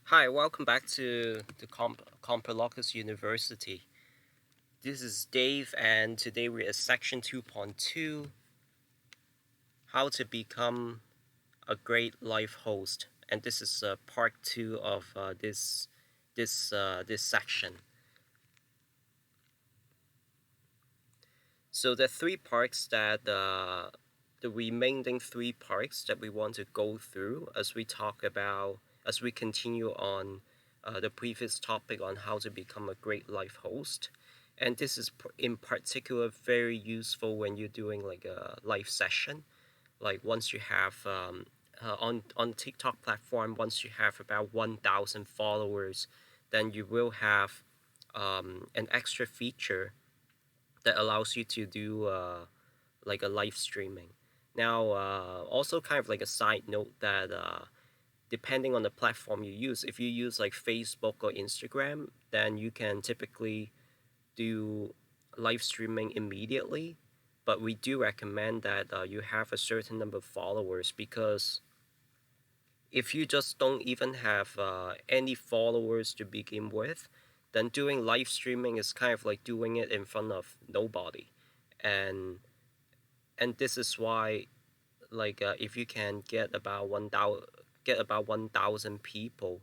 Hi, welcome back to the Comperlocus University. This is Dave, and today we're at section 2.2, how to become a great life host. And this is part 2 of this section. So the the remaining three parts that we want to go through as we continue on the previous topic on how to become a great life host. And this is in particular very useful when you're doing like a live session. Like once you have on TikTok platform, once you have about 1,000 followers, then you will have an extra feature that allows you to do like a live streaming. Now, also kind of like a side note that depending on the platform you use, if you use like Facebook or Instagram, then you can typically do live streaming immediately. But we do recommend that you have a certain number of followers, because if you just don't even have any followers to begin with, then doing live streaming is kind of like doing it in front of nobody. And this is why, like, if you can get about 1,000 people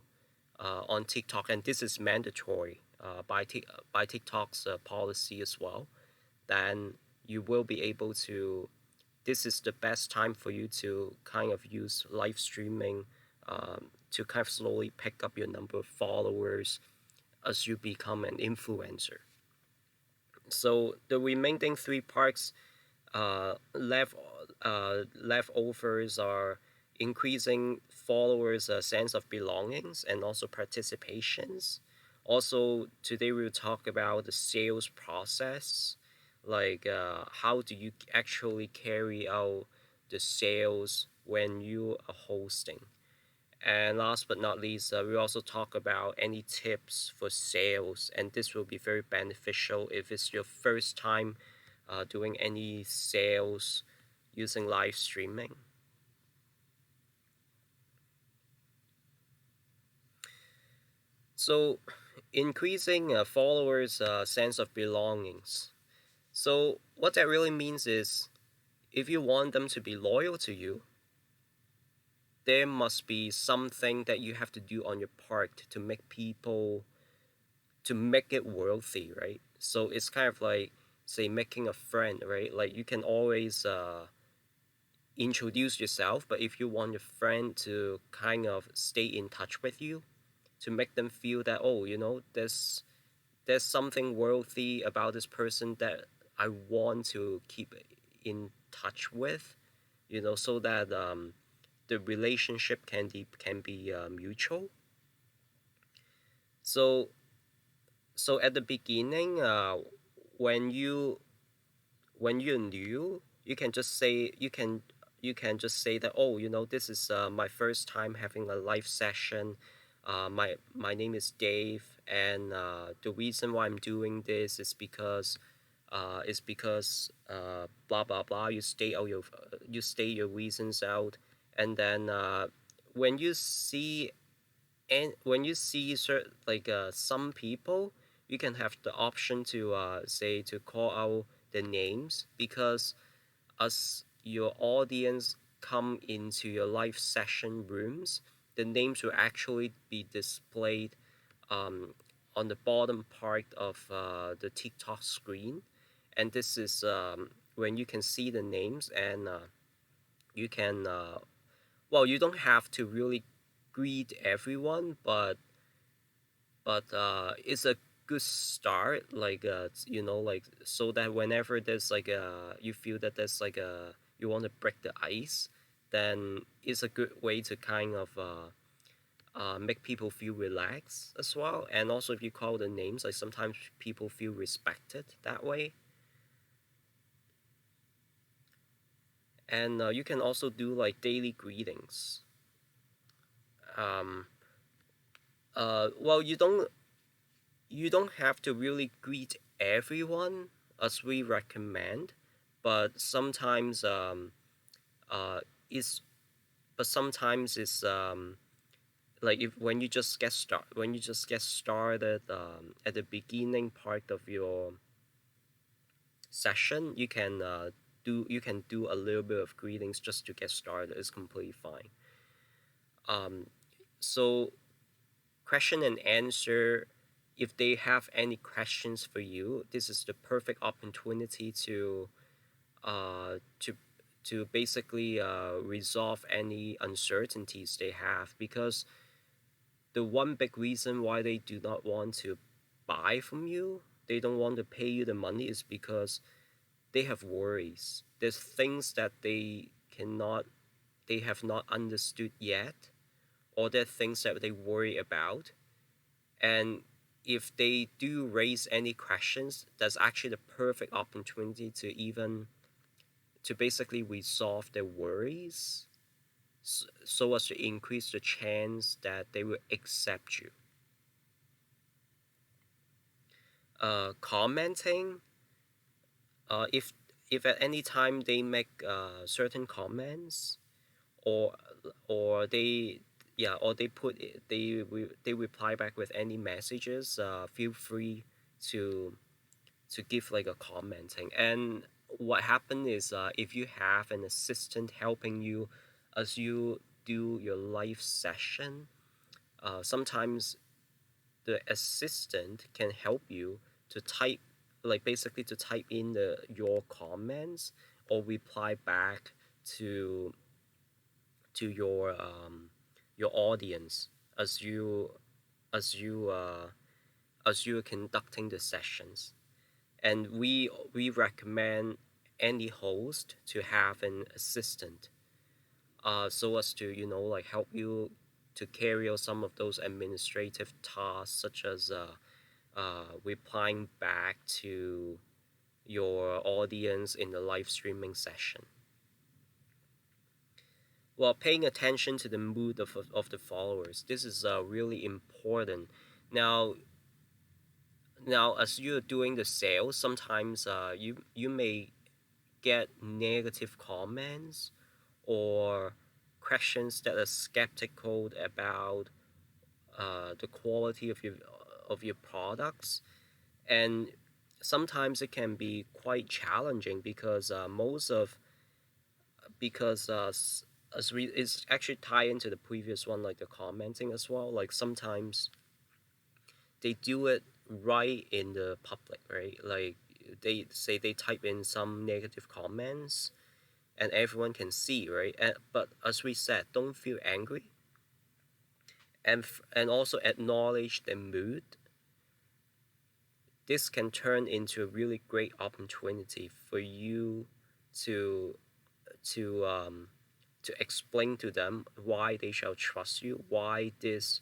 on TikTok, and this is mandatory by TikTok's policy as well, then you will be able to. This is the best time for you to kind of use live streaming to kind of slowly pick up your number of followers as you become an influencer. So the remaining three parts leftovers are increasing followers' sense of belongings and also participations. Also, today we'll talk about the sales process, like how do you actually carry out the sales when you are hosting. And last but not least, we also talk about any tips for sales, and this will be very beneficial if it's your first time doing any sales using live streaming. So, increasing followers' sense of belongings. So, what that really means is if you want them to be loyal to you, there must be something that you have to do on your part to make it worthy, right? So it's kind of like, say, making a friend, right? Like you can always introduce yourself, but if you want your friend to kind of stay in touch with you, to make them feel that, oh, there's something worthy about this person that I want to keep in touch with, so that the relationship can be mutual. So at the beginning, when you when you're new, you can just say that, oh, this is my first time having a live session. My name is Dave, and the reason why I'm doing this is because blah blah blah. You state your reasons out, and then when you see when you see some people, you can have the option to say to call out the names, because as your audience come into your live session rooms, the names will actually be displayed um, on the bottom part of the TikTok screen, and this is when you can see the names, and you can well, you don't have to really greet everyone, but it's a good start, like like, so that whenever there's like a you feel that there's like a you want to break the ice, then it's a good way to kind of make people feel relaxed as well. And also, if you call the names, like sometimes people feel respected that way. And you can also do like daily greetings. um well, you don't have to really greet everyone as we recommend, but sometimes uh it's sometimes it's like if when you just get started at the beginning part of your session, you can do a little bit of greetings just to get started. It's completely fine. Um, so question and answer. If they have any questions for you, this is the perfect opportunity uh, to to basically resolve any uncertainties they have, because the one big reason why they do not want to buy from you, they don't want to pay you the money, is because they have worries. There's things that they have not understood yet, or there are things that they worry about. And if they do raise any questions, that's actually the perfect opportunity to basically resolve their worries, so as to increase the chance that they will accept you. Commenting, if at any time they make certain comments, or they, yeah, or they put they reply back with any messages, feel free to give like a commenting. And what happened is, if you have an assistant helping you as you do your live session, sometimes the assistant can help you to type, like basically to type in your comments, or reply back to your audience as you as you uh, as you're conducting the sessions. And we recommend any host to have an assistant, so as to, like, help you to carry out some of those administrative tasks, such as replying back to your audience in the live streaming session. Well, paying attention to the mood of the followers, this is really important. Now, as you're doing the sales, sometimes you may get negative comments, or questions that are skeptical about the quality of your products. And sometimes it can be quite challenging, because most of because as we it's actually tied into the previous one, like the commenting as well. Like sometimes they do it right in the public, right? Like they say they type in some negative comments and everyone can see, right? But as we said, don't feel angry, and also acknowledge the mood. This can turn into a really great opportunity for you to to um, to explain to them why they shall trust you, why this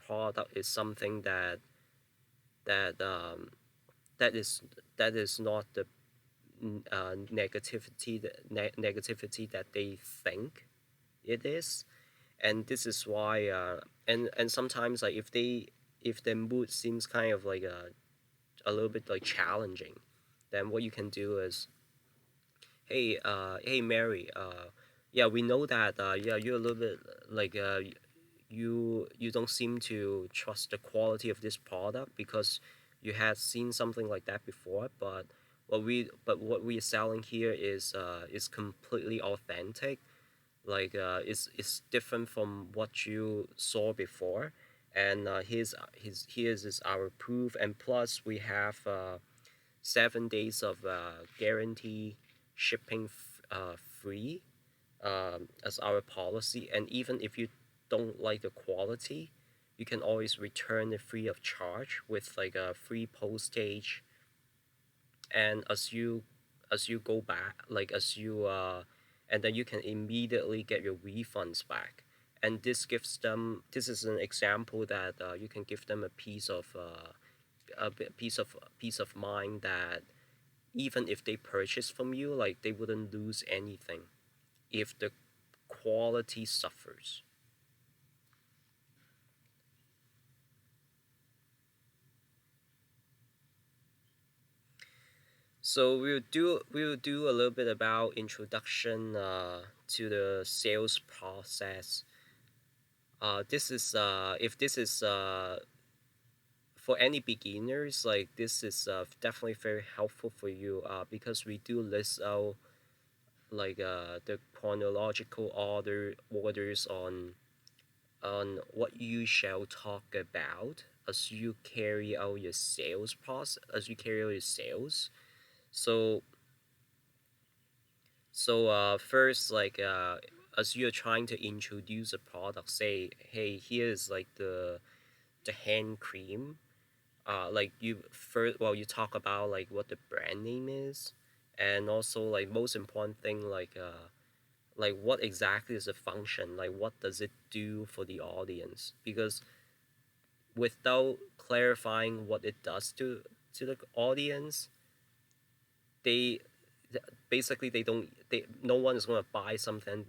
product is something that um, that is that is not the negativity that they think it is. And this is why, and sometimes, like, if their mood seems kind of like a little bit like challenging, then what you can do is, hey Mary, yeah, we know that, yeah, you're a little bit like, you don't seem to trust the quality of this product because you had seen something like that before. But what we are selling here is completely authentic. Like, it's different from what you saw before. And here's is our proof. And plus we have 7 days of guarantee shipping free, as our policy. And even if you don't like the quality, you can always return it free of charge with like a free postage. And as you go back, like as you and then you can immediately get your refunds back. And this is an example that you can give them a piece of mind, that even if they purchase from you, like, they wouldn't lose anything if the quality suffers. So we'll do a little bit about introduction to the sales process. this is if this is for any beginners, like this is definitely very helpful for you, because we do list out like the chronological orders on what you shall talk about as you carry out your sales process, as you carry out your sales. So first, like as you're trying to introduce a product, say, hey, here's like the hand cream. Like you first, well, you talk about like what the brand name is, and also like most important thing, like what exactly is the function, like what does it do for the audience, because without clarifying what it does to the audience, they basically they don't they no one is going to buy something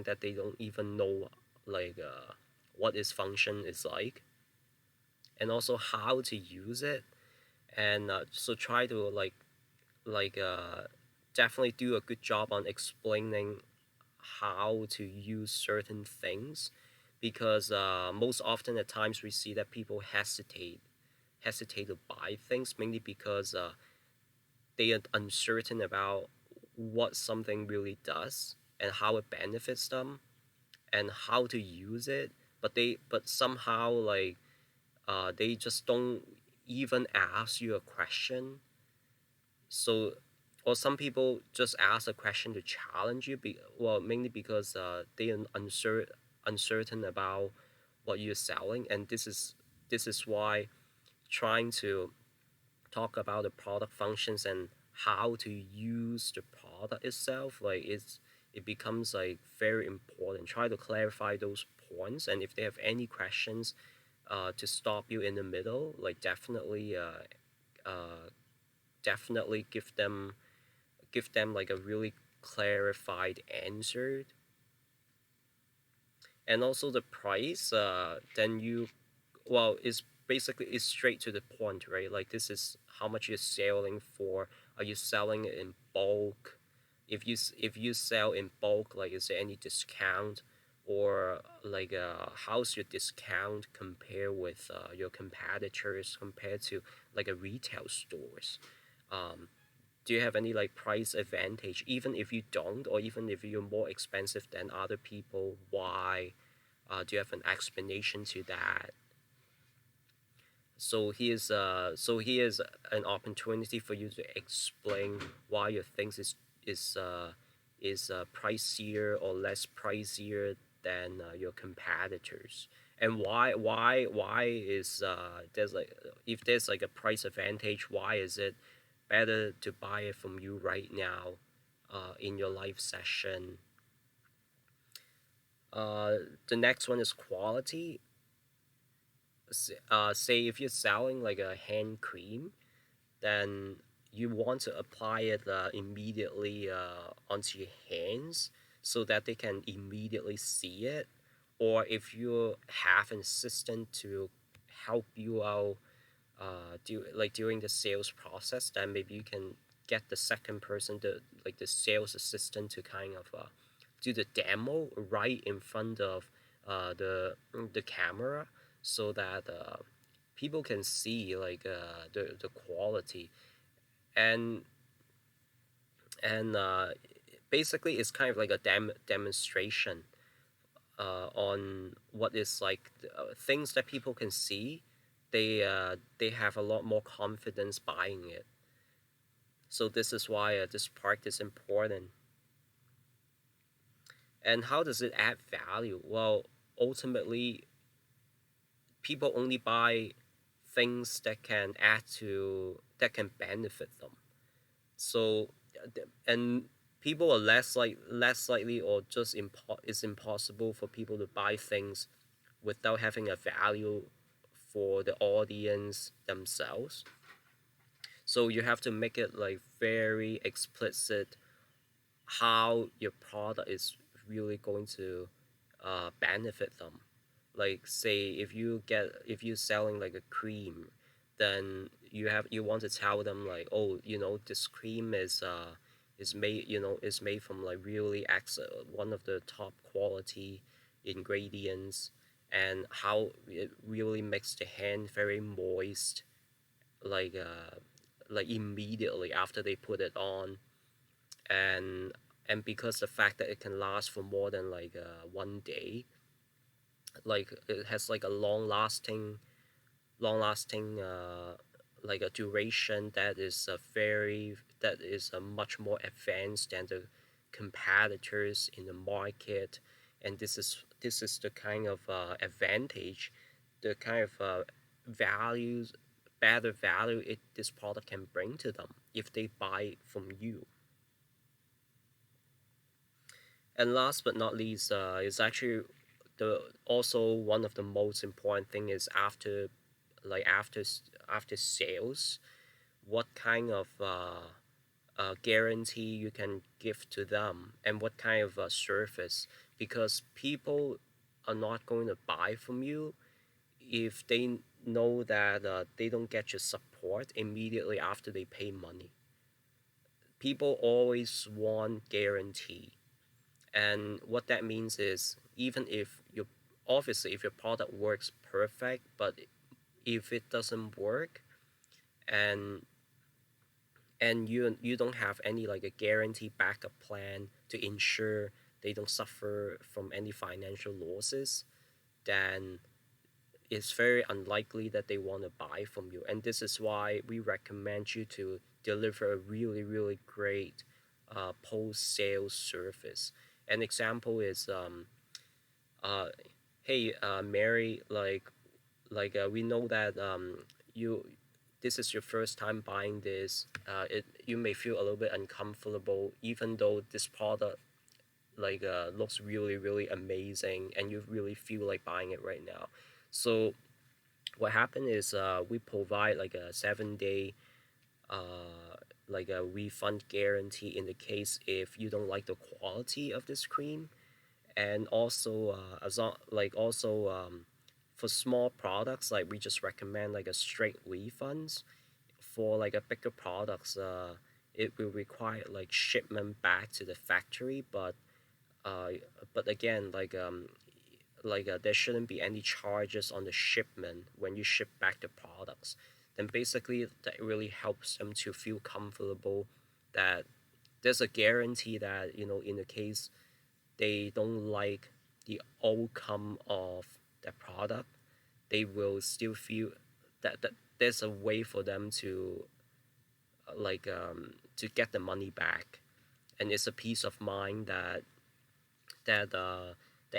that they don't even know, like what its function is like, and also how to use it. And so try to like definitely do a good job on explaining how to use certain things, because most often at times we see that people hesitate to buy things, mainly because they are uncertain about what something really does and how it benefits them and how to use it, but somehow like they just don't even ask you a question. So or some people just ask a question to challenge you, well, mainly because they are uncertain about what you're selling. And this is why trying to talk about the product functions and how to use the product itself, like it becomes like very important. Try to clarify those points, and if they have any questions to stop you in the middle, like uh, definitely give them like a really clarified answer. And also the price, then you, well, it's basically it's straight to the point, right? Like this is how much you're selling for. Are you selling it in bulk? If you sell in bulk, like is there any discount, or like how's your discount compare with your competitors, compared to like a retail stores? um, do you have any like price advantage, even if you don't, or even if you're more expensive than other people? Why? Do you have an explanation to that? So here's an opportunity for you to explain why your things is pricier or less pricier than your competitors, and why is there's like, if there's like a price advantage, why is it better to buy it from you right now in your live session. uh, the next one is quality. Say if you're selling like a hand cream, then you want to apply it immediately onto your hands so that they can immediately see it. Or if you have an assistant to help you out during the sales process, then maybe you can get the second person, the sales assistant, to kind of do the demo right in front of the camera, so that people can see like the quality. And and basically it's kind of like a demonstration on what is like things that people can see. They have a lot more confidence buying it. So this is why this part is important. And how does it add value? Well, ultimately, people only buy things that can benefit them. So and people are less likely, or just it's impossible for people to buy things without having a value for the audience themselves. So you have to make it like very explicit how your product is really going to benefit them. Like say if you're selling like a cream, then you want to tell them like, oh, this cream is made from like really one of the top quality ingredients, and how it really makes the hand very moist, like uh, like immediately after they put it on, and because the fact that it can last for more than 1 day, like it has like a long lasting like a duration that is a much more advanced than the competitors in the market. And this is the kind of advantage, the kind of values better value this product can bring to them if they buy from you. And last but not least, is actually the also one of the most important thing is after sales, what kind of guarantee you can give to them, and what kind of service, because people are not going to buy from you if they know that they don't get your support immediately after they pay money. People always want guarantee. And what that means is, even if you obviously if your product works perfect, but if it doesn't work, and you don't have any like a guarantee backup plan to ensure they don't suffer from any financial losses, then it's very unlikely that they want to buy from you. And this is why we recommend you to deliver a really really great post sales service. An example is uh, hey Mary, we know that you this is your first time buying this. You may feel a little bit uncomfortable even though this product looks really really amazing and you really feel like buying it right now. So what happened is we provide like a 7 day like a refund guarantee in the case if you don't like the quality of this cream. And also for small products, like we just recommend like a straight refunds. For like a bigger products, it will require like shipment back to the factory, uh but again there shouldn't be any charges on the shipment when you ship back the products. Then basically that really helps them to feel comfortable that there's a guarantee that in the case they don't like the outcome of the product, they will still feel that there's a way for them to get the money back. And it's a peace of mind that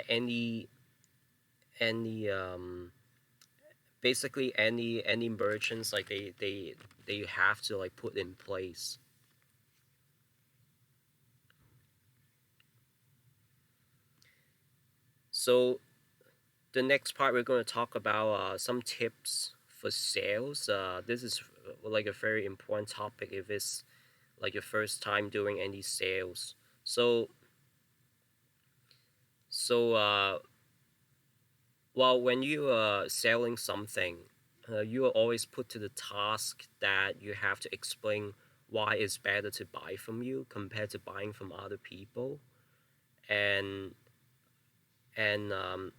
any basically any merchants like they have to like put in place. So the next part we're going to talk about some tips for sales. This is like a very important topic if it's like your first time doing any sales. So well, when you are selling something, you are always put to the task that you have to explain why it's better to buy from you compared to buying from other people. And and um,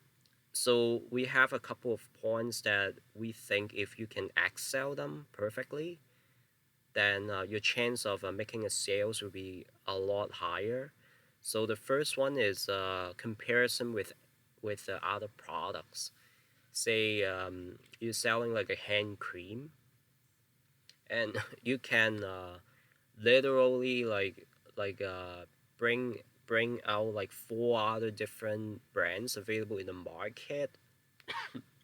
so we have a couple of points that we think if you can excel them perfectly, then your chance of making a sales will be a lot higher. So the first one is comparison with other products. Say you're selling like a hand cream, and you can literally bring bring out like four other different brands available in the market.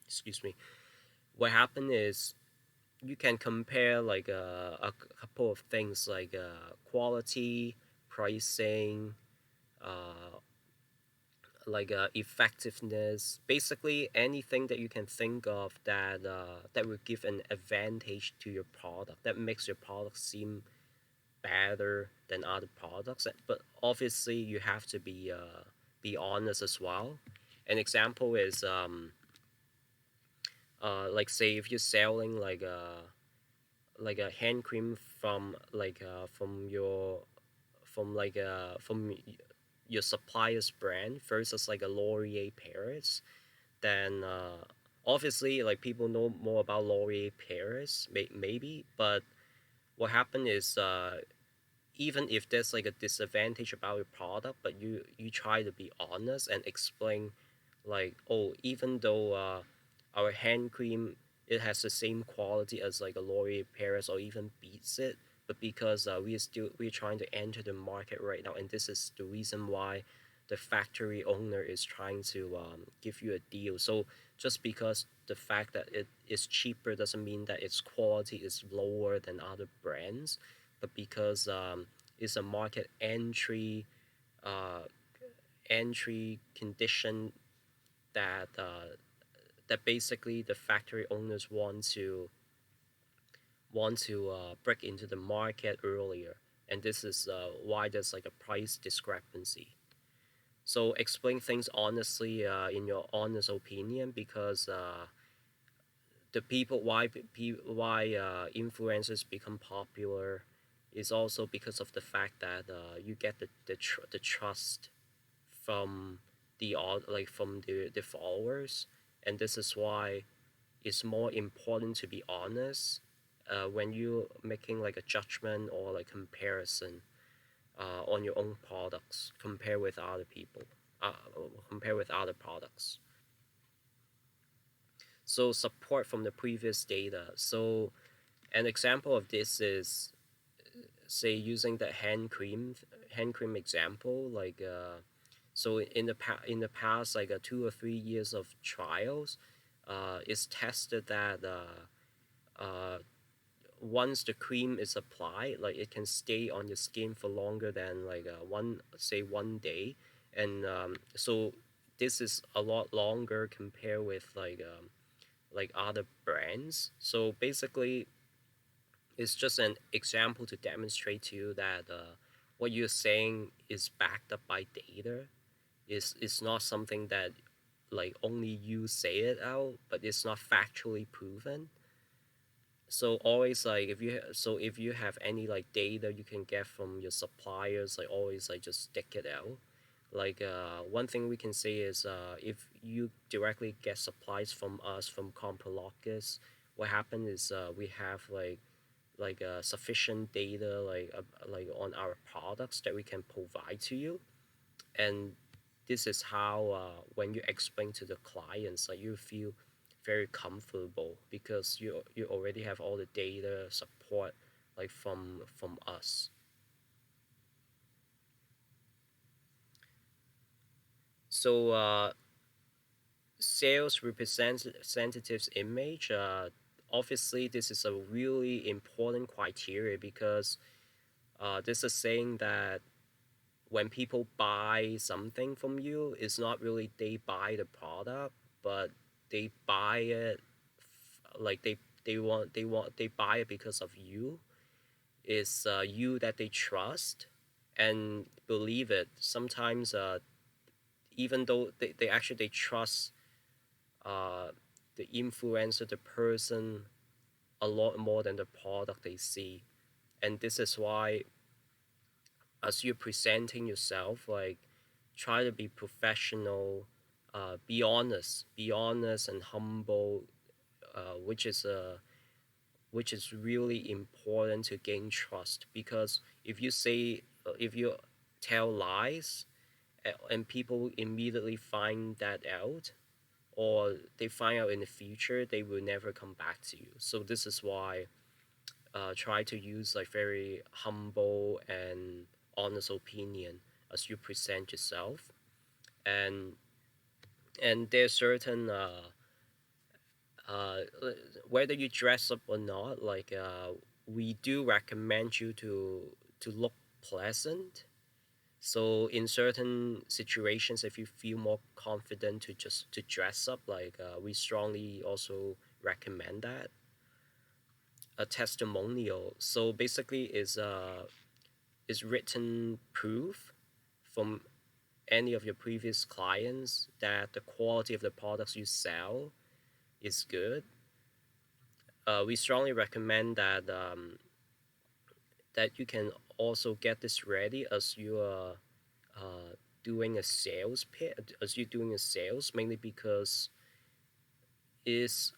Excuse me. What happened is you can compare like a couple of things like quality, pricing, uh, effectiveness, basically anything that you can think of that will give an advantage to your product, that makes your product seem better than other products. But obviously you have to be honest as well. An example is like say if you're selling like a hand cream from from your supplier's brand versus like a Laurier Paris, then obviously like people know more about Laurier Paris, maybe, but what happened is even if there's like a disadvantage about your product, but you try to be honest and explain like, oh, even though our hand cream, it has the same quality as like a Laurier Paris or even beats it, but because we're trying to enter the market right now, and this is the reason why the factory owner is trying to give you a deal. So just because the fact that it is cheaper doesn't mean that its quality is lower than other brands, but because it's a market uh, entry condition that that basically the factory owners want to break into the market earlier, and this is why there's like a price discrepancy. So explain things honestly in your honest opinion, because the people why influencers become popular is also because of the fact that you get the trust from from the followers, and this is why it's more important to be honest when you're making like a judgment or like comparison on your own products compare with other people, uh, compare with other products. So support from the previous data. So an example of this is, say, using the hand cream example, like so in the past like 2 or 3 years of trials, it's tested that once the cream is applied, like it can stay on your skin for longer than like 1 day, and so this is a lot longer compared with like other brands. So basically, it's just an example to demonstrate to you that what you're saying is backed up by data. Is not something that like only you say it out, but it's not factually proven. So always like if you have any like data you can get from your suppliers, like always like just stick it out. Like one thing we can say is if you directly get supplies from us from Comprologis, what happened is we have like sufficient data like on our products that we can provide to you, and this is how when you explain to the clients, like you feel very comfortable because you already have all the data support like from us. So sales representatives image, obviously this is a really important criteria because this is saying that when people buy something from you, it's not really they buy the product, but they buy it like they buy it because of you. It's you that they trust and believe it. Sometimes even though they actually they trust uh, the influencer, the person, a lot more than the product they see. And this is why as you're presenting yourself, like try to be professional, be honest and humble, which is which is really important to gain trust. Because if you tell lies, and people immediately find that out, or they find out in the future, they will never come back to you. So this is why try to use like very humble and honest opinion as you present yourself, and there's certain uh, whether you dress up or not, like we do recommend you to look pleasant. So in certain situations, if you feel more confident to just to dress up, like we strongly also recommend that. A testimonial, so basically is written proof from any of your previous clients that the quality of the products you sell is good. We strongly recommend that that you can also get this ready as you are doing a sales pitch, as you're doing a sales, mainly because is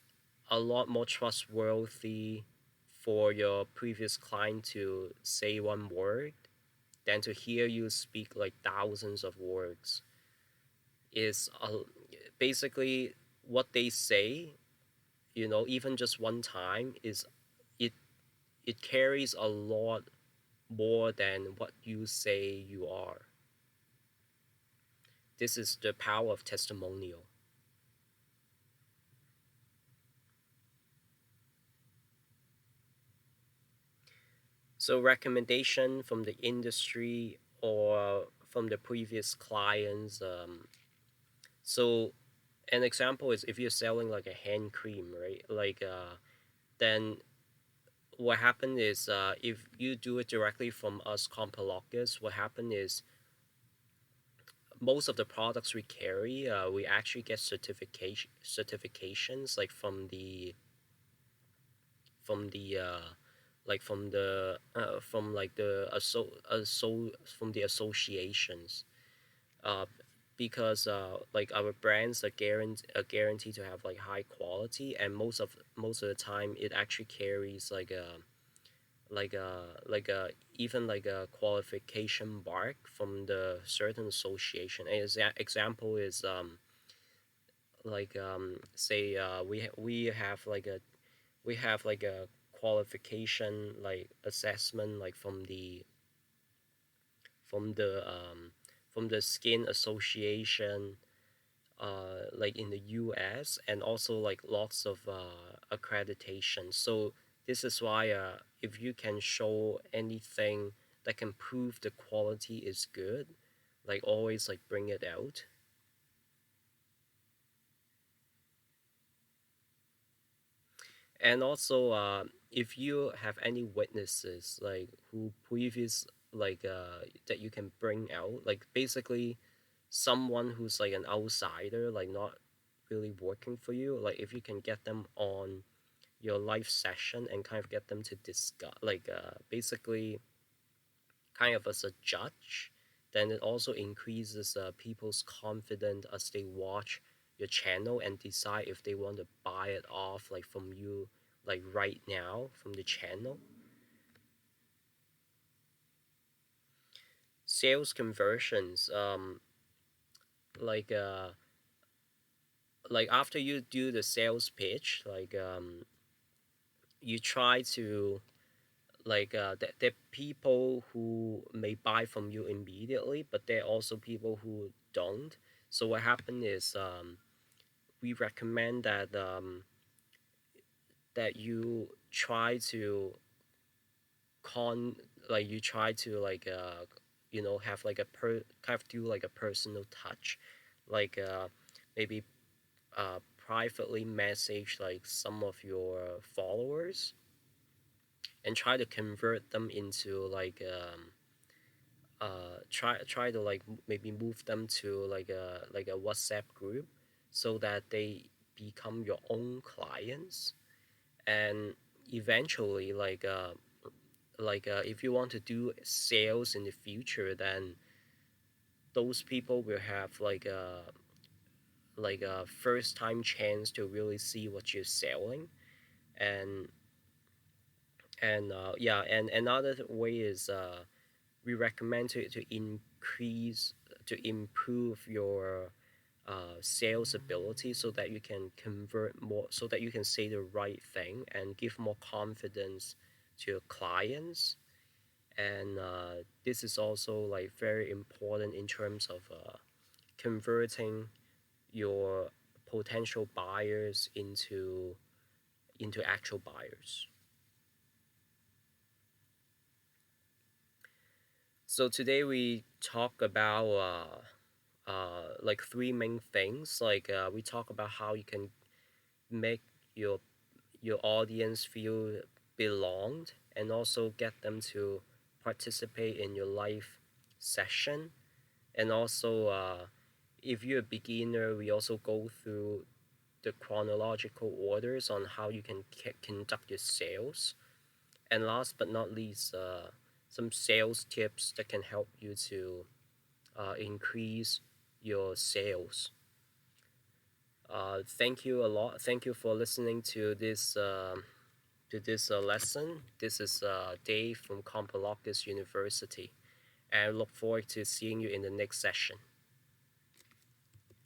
a lot more trustworthy for your previous client to say one word than to hear you speak like thousands of words. Is basically what they say, even just one time, is it it carries a lot more than what you say you are. This is the power of testimonial. So recommendation from the industry or from the previous clients. So an example is if you're selling like a hand cream, right? Then what happened is if you do it directly from us Compalockers, what happened is most of the products we carry, we actually get certifications like from the like from like the from the associations, uh, because like our brands are guaranteed to have like high quality, and most of the time it actually carries like a even like a qualification mark from the certain association. An example is say we have like a qualification like assessment like from the um from the skin association like in the US, and also like lots of accreditation. So this is why if you can show anything that can prove the quality is good, like always like bring it out. And also if you have any witnesses like who previous that you can bring out, like basically someone who's like an outsider, like not really working for you, like if you can get them on your live session and kind of get them to discuss basically kind of as a judge, then it also increases people's confidence as they watch your channel and decide if they want to buy it off like from you like right now from the channel. Sales conversions, like uh like after you do the sales pitch, you try to there are people who may buy from you immediately, but there are also people who don't. So what happened is we recommend that you try to con you try to have like a kind of do like a personal touch, like maybe privately message like some of your followers and try to convert them into try to like maybe move them to like a WhatsApp group so that they become your own clients. And eventually if you want to do sales in the future, then those people will have like a first time chance to really see what you're selling. and yeah, and another way is we recommend to increase to improve your sales ability so that you can convert more, so that you can say the right thing and give more confidence to your clients. And this is also like very important in terms of converting your potential buyers into actual buyers. So today we talk about like three main things. We talk about how you can make your your audience feel belonged and also get them to participate in your live session. And also if you're a beginner, we also go through the chronological orders on how you can conduct your sales. And last but not least, some sales tips that can help you to increase your sales. Thank you a lot. Thank you for listening to this lesson. This is Dave from Compalocus University, and I look forward to seeing you in the next session.